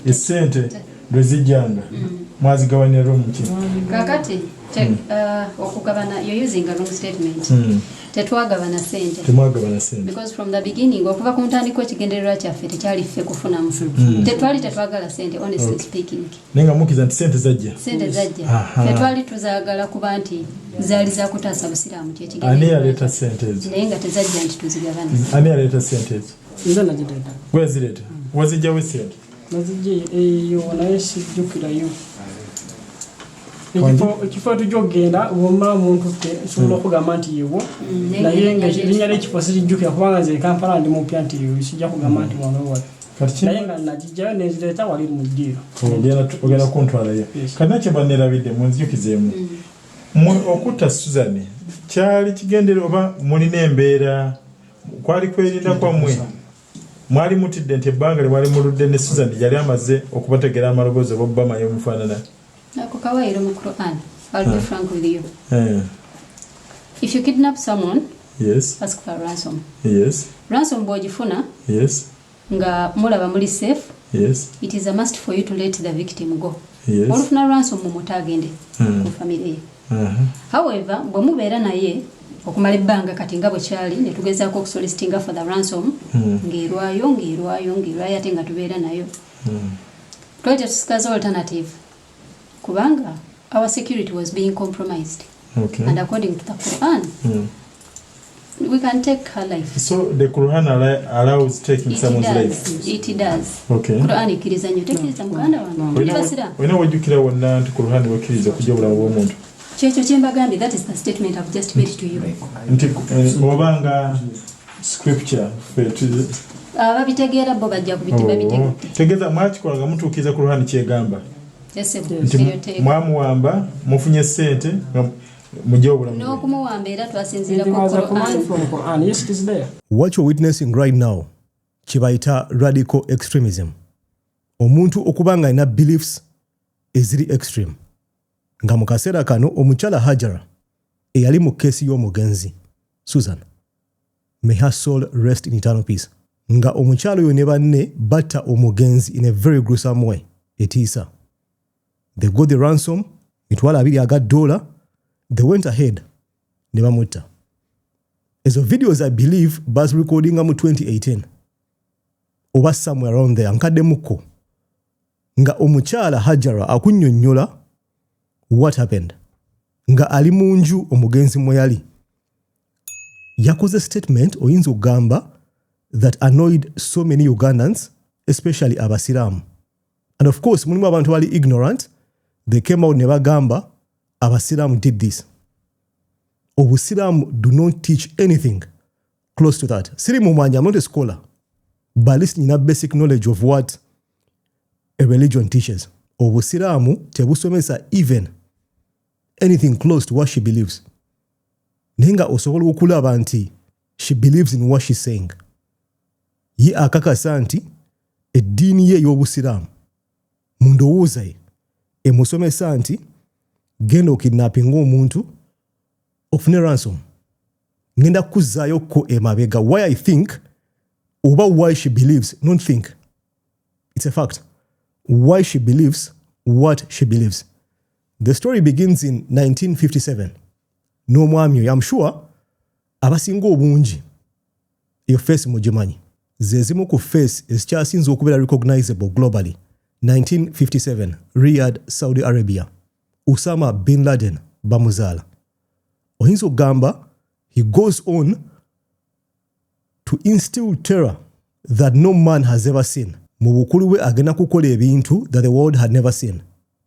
Essente lwezijjanga mwazigabanira muki kakati okugabana you're using a wrong statement. Tetwagabana sente. Temwagabana sente. Because from the beginning okuva ku ntandikwa ekigendererwa kyaffe tekyali ffe kufunamu. Tetwagala sente honestly speaking. Nenga mukiza nti sente zajja. Tetwali tuzaagala kuba nti zaali za kutaasa busiraamu kyekigendererwa. Ani yaleeta sente ezo? Naye nga tezajja nti tuzigabana. Ani yaleeta sente ezo? Nze nagireeta. Wezireta? Wazijjawo sente? Nazijje eyo naye sijjukirayo. Ekifo tujogenda womala omuntu sobola okugamba nti yewo naye nga erinnya ly'ekifo sijjukira kubanga nze Kampala ndi mupya nti sijja kugamba nti wano wali naye nga nagijjayo nezireeta wali mu ddiiro ogenda kuntwalayo kati nakye bannerabidde munzijukizeemu okutta Susan kyali kigendere oba mulina embeera kwali kwerinda kwammwe mwali mutidde nti ebbanga lyemwali muludde ne Susan yali amaze okubategera amaloboozi oba bamayo mufaanana I'll be frank with you. If you kidnap someone, yes, ask for ransom. Yes. Ransom bw'ogifuna, yes, nga mulaba muli safe, yes, it is a must for you to let the victim go. Yes. Olufuna ransom mumutagende ku family ye. However, bwe mubeera naye okumala ebbanga kati nga bwe kyali ne tugezaako okusolicitinga for the ransom ng'erwayo ate nga tubeera nayo. Twajja tusikaza alternative. Kubanga our security was being compromised. Okay. And according to the Quran, we can take her life. So the Quran allows taking someone's life? It does. Okay. Quran ikiriza nyo tekiriza muganda wange. Wena wajjukira wonna nti Quran wakkiriza kujja obulamu bw'omuntu. Kyekyo kye mbagambye, that is the statement I've just made to you. Nti obanga scripture ababitegeera bo bajja kubitegeera. Tegeeza mwakikolanga mutuukiriza Quran kyegamba. Mwamuwamba mufunye sente mujje obulamu n'okumuwamba era twasinziira ku Quran. Yes, it is there. What you're witnessing right now kibayita radical extremism. Omuntu okubanga ina beliefs eziri extreme. Nga mu kaseera kano omukyala Hajara eyali mu keesi y'omugenzi Susan, may her soul rest in eternal peace. Nga omukyala oyo ne banne batta omugenzi in a very gruesome way. Etiisa. They got the ransom, mitwala $200, they went ahead, ne bamutta. Ezo videos I believe bas recording mu 2018. Oba somewhere around there, nkadde muko. Nga omukyala Hajara akunnyonnyola what happened. Nga ali munju omugenzi mwe yali. Yakoze statement oyinza okugamba that annoyed so many Ugandans, especially abasiraamu. And of course, mulimu abantu bali ignorant. They came out never gamba, abasiramu did this. Obusiramu do not teach anything close to that. Siri mumanya, I'm not a scholar, but at least you have basic knowledge of what a religion teaches. Obusiramu tebusomesa even anything close to what she believes. Nenga osobola okulaba nti she believes in what she's saying. Ye akakasa nti eddiini ye y'obusiramu mundowooza ye emusomesa nti genda okidnapping omuntu ofune ransom ngenda kuzzaayo ko emabega. Why I think oba why she believes, not think, it's a fact, why she believes what she believes. The story begins in 1957. N'omwami oyo, I'm sure abasinga obungi eyo face mugimanyi, ze zimu ku face ezikyasinze okubeera recognizable globally. 1957, Riyadh, Saudi Arabia. Osama bin Laden bamuzaala. Oyinza okugamba he goes on to instill terror that no man has ever seen. Mu bukulu bwe agenda kukola ebintu that the world had never seen.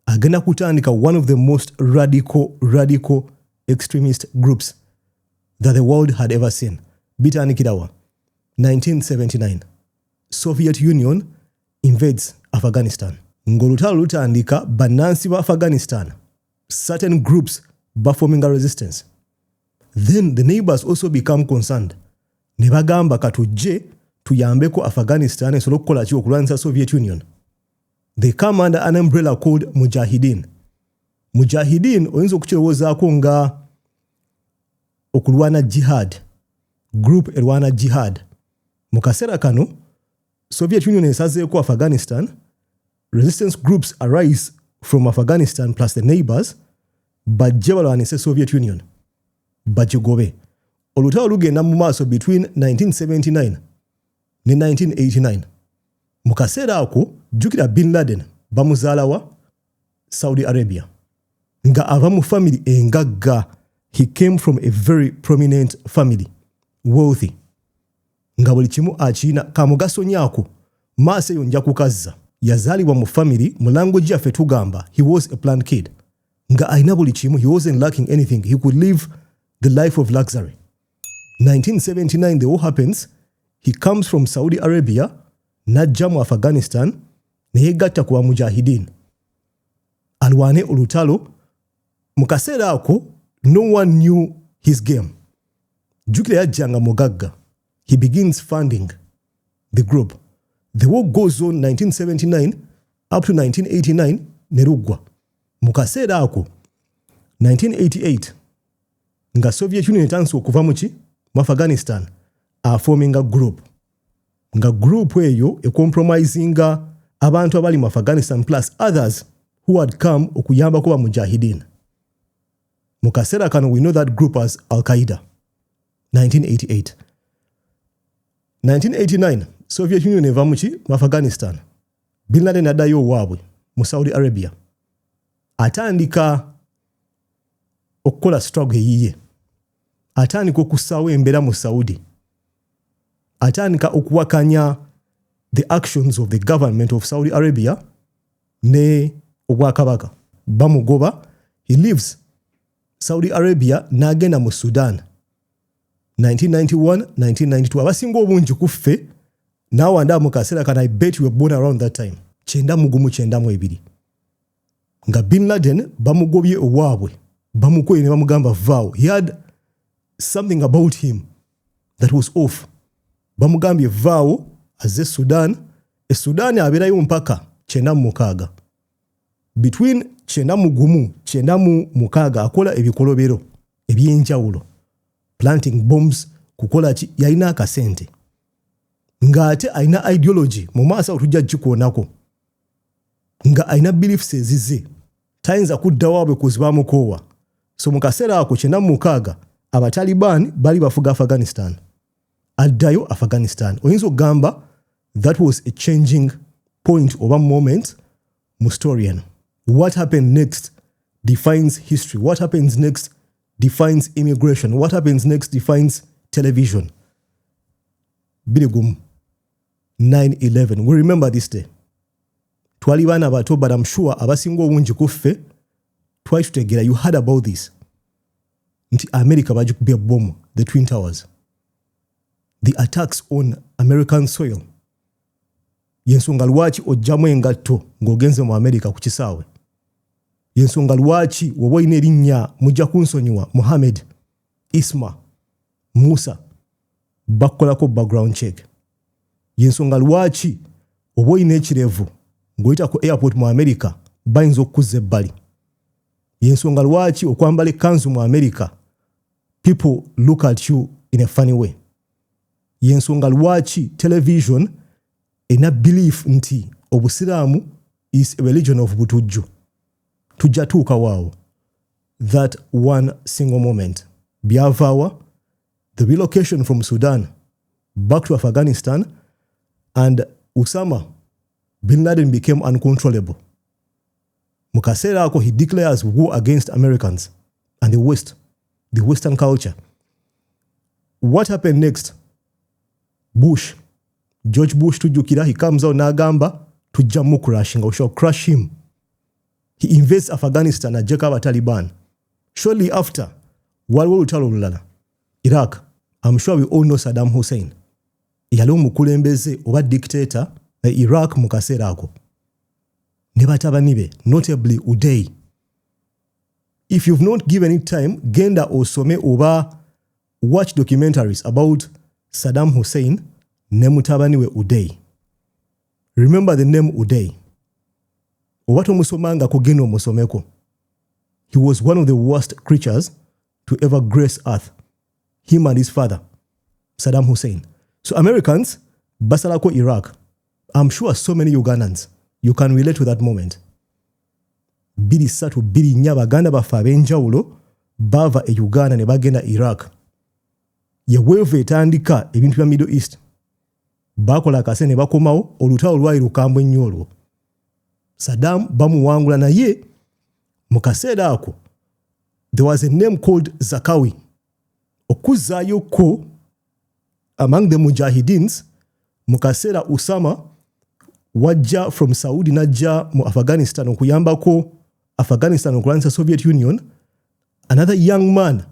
Agenda kutandika one of the most radical extremist groups that the world had ever seen. Bitandikirawa 1979. Soviet Union invades Afghanistan. Ngolutalo lutandika bannansi ba Afghanistan. Certain groups forming a resistance. Then the neighbors also become concerned. Ne bagamba katujje tuyambeko Afghanistan esobola okukola ki okulwanyisa Soviet Union. They come under an umbrella called Mujahideen. Mujahideen oyinza okukirowoozaako nga okulwana jihad. Group erwana jihad. Mu kaseera kano Soviet Union esazeeko Afghanistan resistance groups arise from Afghanistan plus the neighbors, bajje balwanise Soviet Union, bagigobe. Olutalo lugenda mu maaso between 1979 ne 1989. Mu kaseera ako, jjukira Bin Laden bamuzaala wa Saudi Arabia. Nga ava mu family engagga. He came from a very prominent family, wealthy. Nga buli kimu akiina kamugaso nyaako maaso eyo nja kukazza. Yazaalibwa mu family mu language yaffe tugamba he was a planned kid. Nga alina buli kimu, he wasn't lacking anything. He could live the life of luxury. 1979 the war happens. He comes from Saudi Arabia, najja mu Afghanistan, ne yegatta ku mujahideen. Alwane olutalo. Mu kaseera ako no one knew his game. Jukira yajjanga mugagga. He begins funding the group. The war goes on 1979 up to 1989 nerugwa. Mu kaseera ako 1988 nga Soviet Union etanso okuva mu Afghanistan forming a group. Nga group eyo compromisinga abantu abali mu Afghanistan plus others who had come okuyamba kuba mujahideen. Mu kaseera kano we know that group as Al-Qaeda. 1988. 1989 Soviet Union eva mu Afghanistan. Bin Laden addayo waabwe mu Saudi Arabia. Atandika okukola struggle yiye. Atandika okusaawo embeera mu Saudi. Atandika okuwakanya the actions of the government of Saudi Arabia ne obwakabaka. Bamugoba. He leaves Saudi Arabia n'agenda mu Sudan. 1991, 1992. Abasinga obungi kuffe n'awanda mu kaseera kana I bet you were born around that time. 1992. Nga Bin Laden bamugobye owaabwe. Bamukoye ne bamugamba vaawo. He had something about him that was off. Bamugambye vaawo azze Sudan. Sudan abeerayo mpaka 96. Between 91, 96 akola ebikolobero ebyenjawulo. Planting bombs, kukola ki yalina akasente. Nga ate alina ideology mu maaso otujja gikuonako. Nga alina beliefs ezize. Tayinza kudda waabwe kuzibamukoowa. So mu kaseera ako 96 Abataliban bali bafuga Afghanistan. Addayo Afghanistan. Oyinza okugamba that was a changing point of a moment mu story eno. What happened next defines history. What happens next defines immigration. What happens next defines television. Birigum 9/11. We remember this day. Twali bana bato, but I'm sure abasinga obungi kuffe twali tutegeera. You heard about this. Nti America bajikubye bomb, the Twin Towers. The attacks on American soil. Yensonga lwaki ojjamu engatto ng'ogenze mu America ku kisaawe. Yensonga lwaki woba olina erinnya mujja kunsonyiwa Mohammed, Isma, Musa bakolako background check. Yensonga lwaki woba olina ekirevu ng'oyita ku airport mu America bayinza okukuzza ebbali. Yensonga lwaki okwambala ekkanzu mu America people look at you in a funny way. Yensonga lwaki television ena belief nti obusiraamu is a religion of butujju. Tujja tuuka waawo. That one single moment. Byavaawa, the relocation from Sudan back to Afghanistan, and Osama Bin Laden became uncontrollable. Mu kaseera ako he declares war against Americans and the West, the Western culture. What happened next? Bush, George Bush tujjukira, he comes out n'agamba tujja mu crashing, we shall crush him. He invades Afghanistan ajjeko Abataliban. Shortly after, waliwo olutalo olulala. Iraq, I'm sure we all know Saddam Hussein. Yali omukulembeze oba dictator Iraq mu kaseera ako. Ne batabani be, notably Uday. If you've not given it time, genda osome oba watch documentaries about Saddam Hussein ne mutabani we Uday. Remember the name Uday. Oba tomusomanga kugenda omusomeko. He was one of the worst creatures to ever grace earth. Him and his father, Saddam Hussein. So Americans, basalako Iraq. I'm sure so many Ugandans, you can relate to that moment. 23 Abaganda bafa ab'enjawulo bava e Uganda ne bagenda Iraq. Ye weevu etandika ebintu bya Middle East. Bakola akase ne bakomawo olutalo lwali lukambwe nnyo olwo. Saddam bamuwangula naye mu kaseera ako there was a name called Zakawi. Okuzaayo ko among the mujahidins mu kaseera Usama wajja from Saudi najja mu Afghanistan okuyambako Afghanistan okulwanyisa Soviet Union. Another young man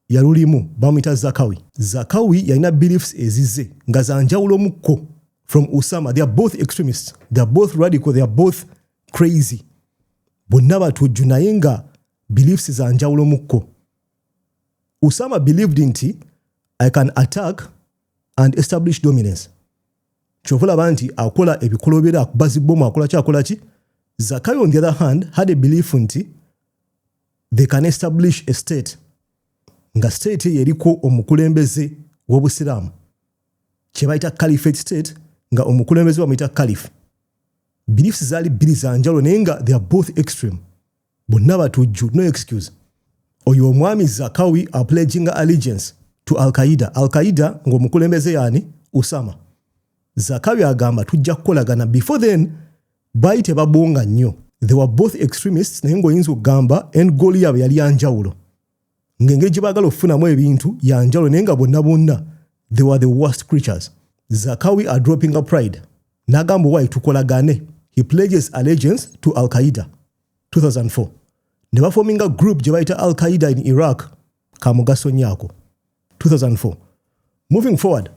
yalulimu bamuyita Zakawi. Zakawi yalina beliefs ezize nga za njawulo mukko from Usama. They are both extremists. They are both radical. They are both crazy. Bonna batujju naye nga beliefs za njawulo mukko. Usama believed nti I can attack and establish dominance. Chovola nti akola ebikolobera akubazi bomu akola kyakola ki. Zakawi on the other hand had a belief nti they can establish a state. Nga state yeriko omukulembeze w'Obusiraamu. Kye bayita caliphate state nga omukulembeze bamuyita caliph. Beliefs zaali bbiri za njawulo naye nga they are both extreme. Bonna batujju, no excuse. Oyo omwami Zakawi are pledging allegiance to Al-Qaeda. Al-Qaeda ng'omukulembeze yaani Usama. Zakawi agamba tujja kukolagana. Before then baali tebabonga nnyo. They were both extremists naye ng'oyinza okugamba end goal yaabwe yali ya njawulo. Ng'engeri gye baagala okufunamu ebintu ya njawulo naye nga bonna they were the worst creatures. Zakawi are dropping a pride. N'agamba why tukolagane. He pledges allegiance to Al-Qaeda. 2004. Ne baforming a group gye bayita Al-Qaeda in Iraq. Kamugaso nnyako. 2004. Moving forward,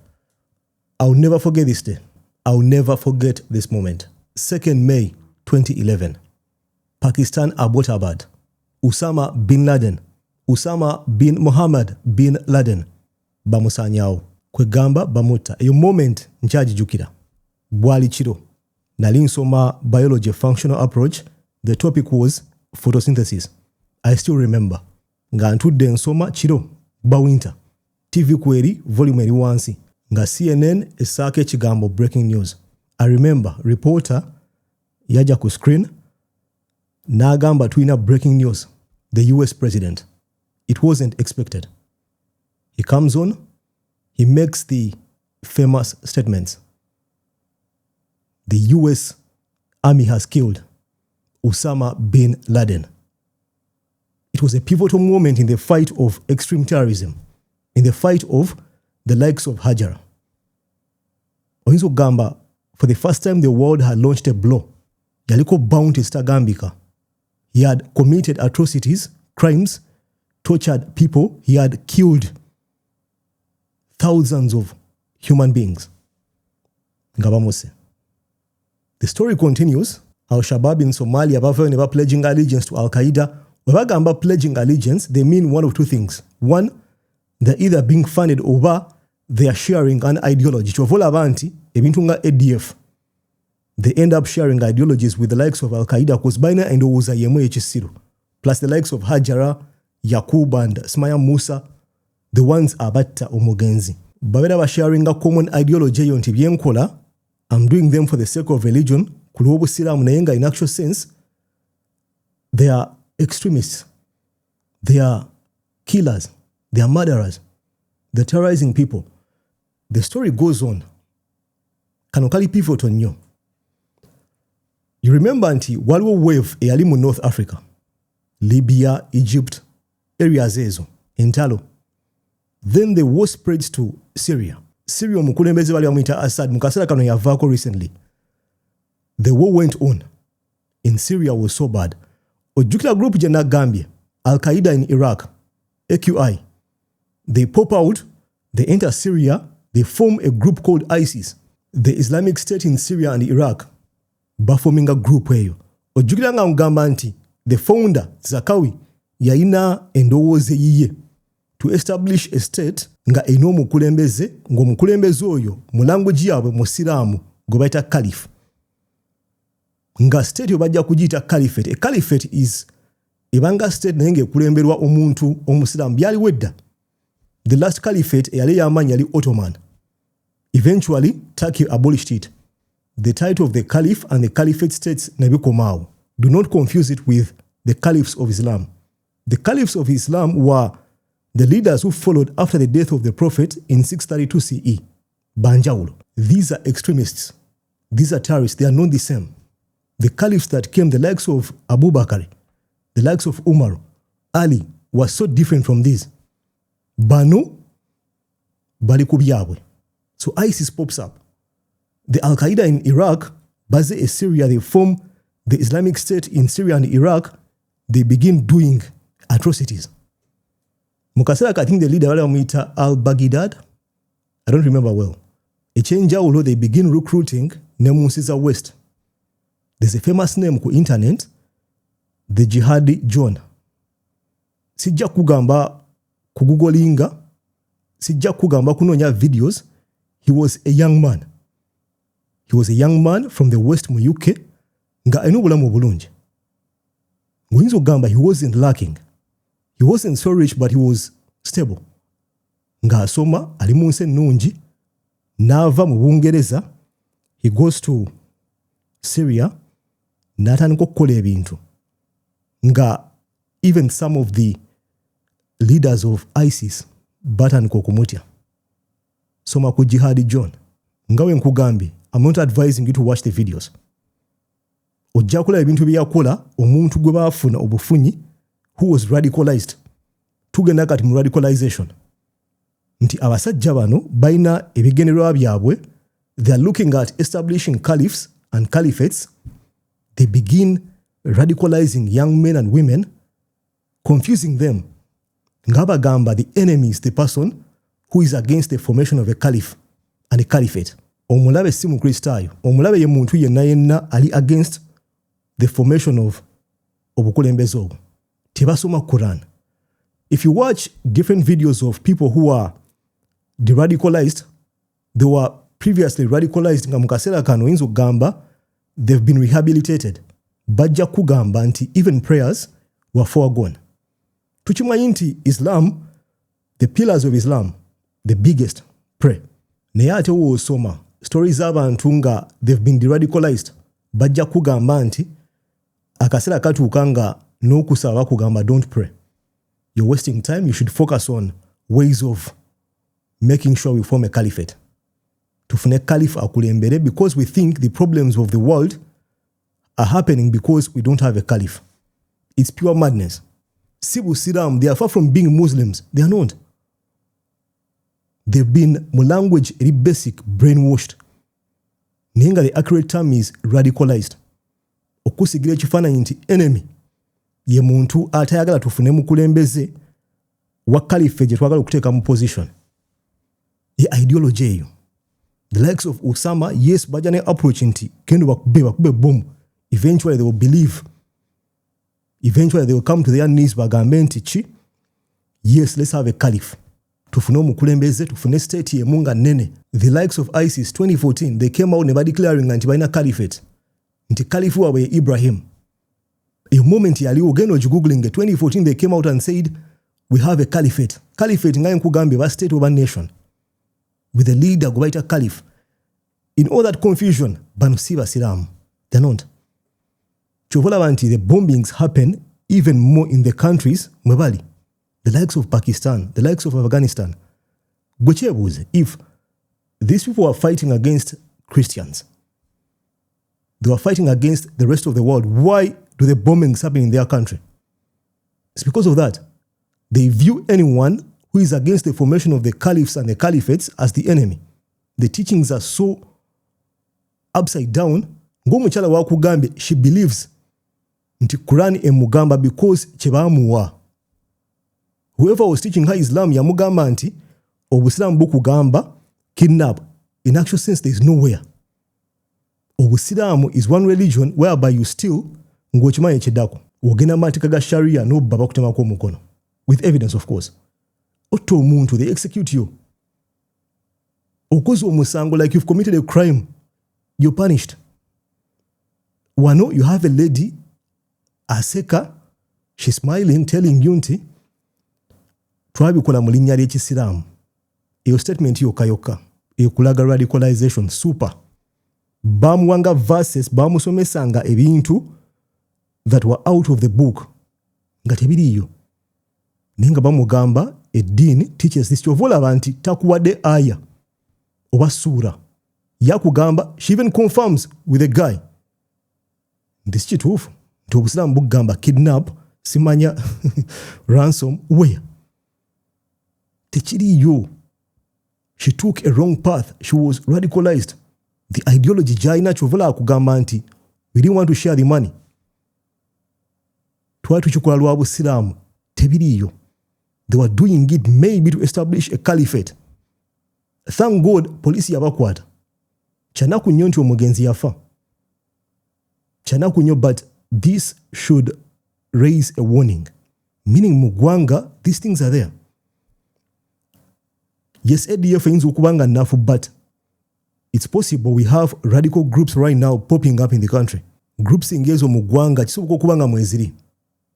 I'll never forget this day. I'll never forget this moment. 2nd May 2011. Pakistan Abbottabad. Usama bin Laden. Usama bin Muhammad bin Laden. Bamusanyawo. Kwegamba bamutta. Eyo moment nkyagijjukira. Bwali kiro. Nali nsoma biology functional approach. The topic was photosynthesis. I still remember. Nga ntudde nsoma kiro. Bawinter. TV kweri volume eri wansi. Nga CNN esaako ekigambo breaking news. I remember reporter yaja ku screen n'agamba tulina breaking news. The US president. It wasn't expected. He comes on. He makes the famous statements. The US army has killed Osama bin Laden. It was a pivotal moment in the fight of extreme terrorism, in the fight of the likes of Hajara. Oyinza okugamba, for the first time the world had launched a blow. Yaliko bounty stagambika. He had committed atrocities, crimes, tortured people. He had killed thousands of human beings. Ngabamose. The story continues. Al-Shabaab in Somalia bavayo ne pledging allegiance to Al-Qaeda. When bagamba pledging allegiance, they mean one of two things. One, they're either being funded or they are sharing an ideology. Chovola abanti ebintu nga ADF. They end up sharing ideologies with the likes of Al-Qaeda because baina endowooza yemu ekisiru. Plus the likes of Hajara, Yaqub and Smaya Musa, the ones abatta omugenzi. Babera ba sharing a common ideology eyo nti byenkola, I'm doing them for the sake of religion. Kulwobu Siramu nayenga in actual sense, they are extremists. They are killers. They are murderers. They're terrorizing people. The story goes on. Kanokali pivotal nnyo. You remember nti waliwo wave eyali mu North Africa. Libya, Egypt, areas ezo, entalo. Then the war spreads to Syria. Syria omukulembeze bali bamuyita Assad mukasera kano yavaako recently. The war went on. In Syria was so bad. Ojjukira group gye nagambye, Al-Qaeda in Iraq, AQI. They pop out, they enter Syria, they form a group called ISIS. The Islamic State in Syria and Iraq, baforming a group eyo. Ojjukira nga ngamba nti, the founder, Zakawi, yalina endowooza yiye to establish a state nga eno omukulembeze, ng'omukulembeze oyo mu language yaabwe musiraamu gwe bayita caliph. Nga state yo bajja kugiyita caliphate. A caliphate is ebanga state naye ng'ekulemberwa omuntu omusiraamu byali wedda. The last caliphate eyali y'amaanyi yali Ottoman. Eventually, Turkey abolished it. the title of the caliph and the caliphate states Nabi Komao. Do not confuse it with the caliphs of Islam. The caliphs of Islam were the leaders who followed after the death of the Prophet in 632 CE. Banjaulo. These are extremists. These are terrorists. They are not the same. The caliphs that came, the likes of Abu Bakr, the likes of Umar, Ali, were so different from these. Banu, Balikubiyabwe. So ISIS pops up. The Al-Qaeda in Iraq, Baze in Syria, they form the Islamic State in Syria and Iraq. They begin doing atrocities. Mukasera, I think the leader Al-Baghdad, I don't remember well. A change although they begin recruiting Nemunsiza West. There's a famous name ku internet, the Jihadi John. Sijja kugamba kugooglinga, sijja kugamba kunonya videos. He was a young man. He was a young man from the West mu UK. Nga enubulamu bulungi. Nguyinza ogamba he wasn't lacking. He wasn't so rich, but he was stable. Nga asoma ali mu nsi ennungi, n'ava mu Bungereza, he goes to Syria, n'atandika okukola ebintu. Nga even some of the leaders of ISIS batandika okumutya. Soma ku Jihadi John. Nga we nkugambye, I'm not advising you to watch the videos. Ojja kulaba ebintu bye yakola omuntu gwe baafuna obufunyi who was radicalized. Tugenda kati mu radicalization. Nti abasajja bano baina ebigenerwa byabwe. They are looking at establishing caliphs and caliphates. They begin radicalizing young men and women, confusing them. Ngabagamba, the enemy is the person who is against the formation of a caliph and a caliphate. Omulabe si mu Kristaayo. Omulabe ye muntu yenna ali against the formation of obukulembeze obwo. Tebasoma Quran. If you watch different videos of people who are de-radicalized, they were previously radicalized nga mukasera kano inzo gamba, they've been rehabilitated. Bajja kugamba nti even prayers were foregone. Tuchimanyi nti Islam, the pillars of Islam, the biggest, pray. Naye ate wo osoma stories abantu nga they've been de-radicalized. Bajja kugamba nti akasera katuuka nga n'okusaba kugamba don't pray. You're wasting time. You should focus on ways of making sure we form a caliphate. Tufune caliph akulembere, because we think the problems of the world are happening because we don't have a caliph. It's pure madness. Sibu Siram, they are far from being Muslims. They are not. They've been, mu language, very basic, brainwashed. Nenga the accurate term is radicalized. Okusigira ekifaananyi nti enemy ye muntu atayagala tufune mukulembeze wa caliphate gye twagala okuteeka mu position. Ye ideology eyo. The likes of Osama, yes, bajja ne approach nti kendo bakube bomb. Eventually they will believe. Eventually they will come to their knees bagambe nti chi. Yes, let's have a caliph. Tufune mukulembeze, tufune state ye munga nene. The likes of ISIS 2014, they came out never declaring nti baina caliphate. Nti caliph wawe Ibrahim. A moment yaliwo geno googling 2014, they came out and said we have a caliphate. Caliphate ngaye nkugambe ba state of a nation with a leader gubaita caliph. In all that confusion, bano si basiramu. They're not. Chovola banti, the bombings happen even more in the countries mwebali. The likes of Pakistan, the likes of Afghanistan. Gwechebuze, if these people are fighting against Christians, they were fighting against the rest of the world, why do the bombings happen in their country? It's because of that. They view anyone who is against the formation of the caliphs and the caliphates as the enemy. The teachings are so upside down. Ngomuchala wa kugambe, she believes nti Quran emugamba because chebamuwa. Whoever was teaching her Islam yamugamba nti obusiramu bukugamba kidnap. In actual sense, there is nowhere. Obusiramu is one religion whereby you steal ngochimanyi chedako. Wogena matika ga Sharia no baba kutemako mukono. With evidence, of course. Oto muntu, they execute you. Okozo musango, like you've committed a crime, you're punished. Wano, you have a lady, aseka, she's smiling, telling you nti twabikola mu linnya ly'ekisiraamu. Eyo statement yoka yoka. Eyo kulaga radicalization, super. bamuwanga verses bamusomesanga ebintu that were out of the book nga tebiriyo naye nga bamugamba eddiini teaches this kyova olaba nti takuwadde aya oba ssuura yakugamba she even confirms with a guy nti si kituufu nti obusiraamu bugamba kidnap simanya ransom where tekiriyo. She took a wrong path. She was radicalized. The ideology jaina chovola akugamba nti we didn't want to share the money. Twali tuchikola lwa busiraamu tebiriyo. They were doing it maybe to establish a caliphate. Thank God police yabakwata. Chanaku nnyo nti omugenzi yafa. Chanaku nnyo, but this should raise a warning. Meaning mugwanga, these things are there. Yes, ADF is ukubanga nafu, but it's possible we have radical groups right now popping up in the country. Groups ingezo mugwanga chisoboka kubanga mweziri.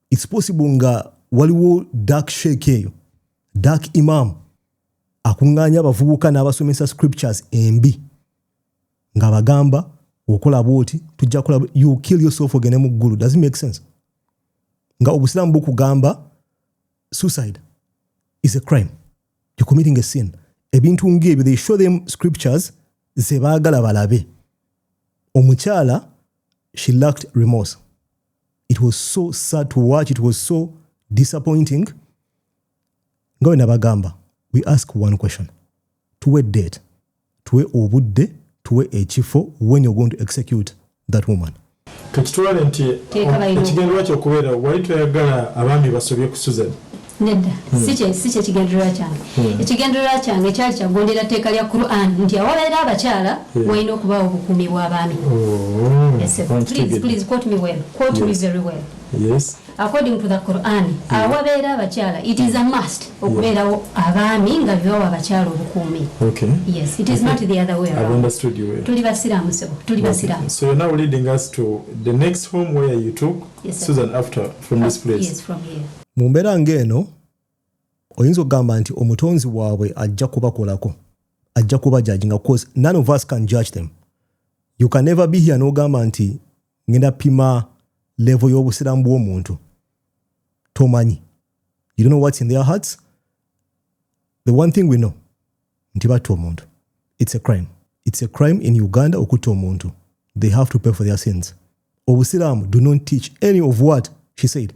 It's possible nga waliwo dark sheikh eyo, dark imam akunganya abavubuka n'abasomesa scriptures embi nga bagamba okola bwoti tujja kola you kill yourself ogene mu ggulu. Does it make sense? Nga obusiramu bukugamba suicide is a crime. You're committing a sin. Ebintu ngebe, they show them scriptures ze baagala balabe. Omukyala, she lacked remorse. It was so sad to watch. It was so disappointing. Ngawe nabagamba, we ask one question. Tuwe date, tuwe obudde, tuwe ekifo when you're going to execute that woman. Kakitwale nti ekigendererwa ky'okubeera wali toyagala abaami basobye ku Susan. Nedda, si kye kigendererwa kyange. Ekigendererwa kyange kyali kyagondera tteeka lya Quran nti awabeera abakyala walina okubaawo obukuumi bw'abaami. Yes, please quote me well. Quote me very well. Yes. According to the Quran, awabeera abakyala, it is a must okubeerawo abaami nga bibawa abakyala obukuumi. Okay. Yes, it is not the other way around. I've understood you well. Tuli basiraamu sebo, tuli basiraamu. So you're now leading us to the next home where you took Susan after from this place. Yes, from here. Mu mbeera ng'eno oyinza okugamba nti omutonzi waabwe ajja kubakolako, ajja kubajajinga, because none of us can judge them. You can never be here n'ogamba nti ngenda pima level y'obusiraamu bw'omuntu tomanyi. You don't know what's in their hearts. The one thing we know nti batta omuntu. It's a crime. It's a crime in Uganda okutta omuntu. They have to pay for their sins. Obusiraamu do not teach any of what she said.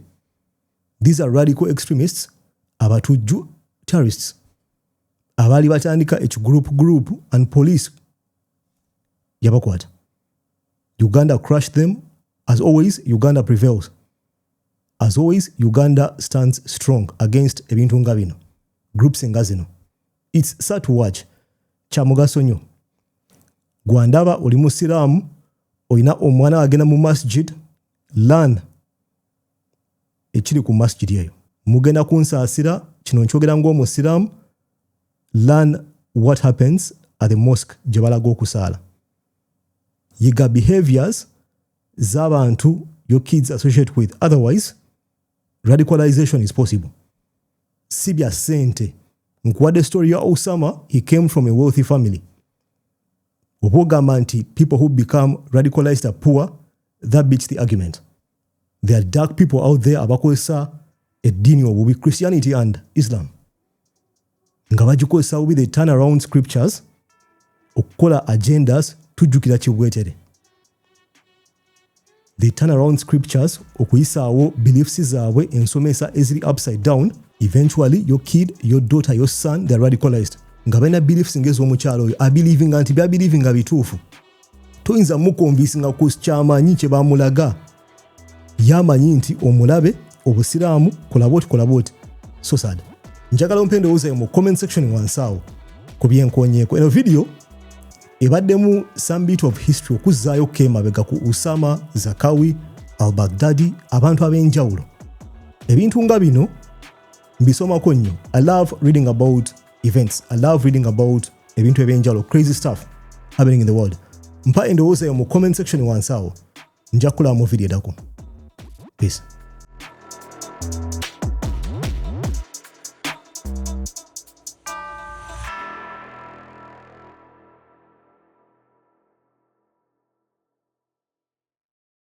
These are radical extremists, abatujju terrorists. Abali batandika each group and police yabakwata. Uganda crushed them. As always, Uganda prevails. As always, Uganda stands strong against ebintu nga bino. Groups nga zino. It's sad to watch. Kya mugaso nnyo. Gwandaba oli musiraamu, oyina omwana agenda mu masjid, learn ekiri ku masjid eyo. Mugenda kunsaasira, kino nkyogera ng'omusiraamu, learn what happens at the mosque gye balaga okusaala. Yiga behaviors z'abantu your kids associate with. Otherwise, radicalization is possible. Sibya sente. Nkuwadde story ya Osama, he came from a wealthy family. Obogamba nti people who become radicalized are poor, that beats the argument. There are dark people out there abakozesa eddiini obubi, Christianity and Islam. Nga bagikozesa obubi, they turn around scriptures okukola agendas tujjukira kibwetere. They turn around scriptures okuyisaawo beliefs zaabwe ensomesa eziri upside down. Eventually your kid, your daughter, your son, they're radicalized. Nga balina beliefs ng'ez'omukyalo oyo abelievinga nti byabelievinga bituufu. Toyinza mukonvinsinga ku kyamanyi kye bamulaga. Yamanyi nti omulabe obusiraamu kola bwoti. So sad. Njagala ompendowooza mu comment section wansaawo ku byenkonyeeko. Eno video ebaddemu some bit of history okuzzaayo kemabega ku Usama, Zakawi, al-Baghdadi, abantu ab'enjawulo. Ebintu nga bino mbisomako nnyo. I love reading about events. I love reading about ebintu ebyenjawulo, crazy stuff happening in the world. Mpa endowooza mu comment section wansaawo. Nja kulamu video dako. Peace.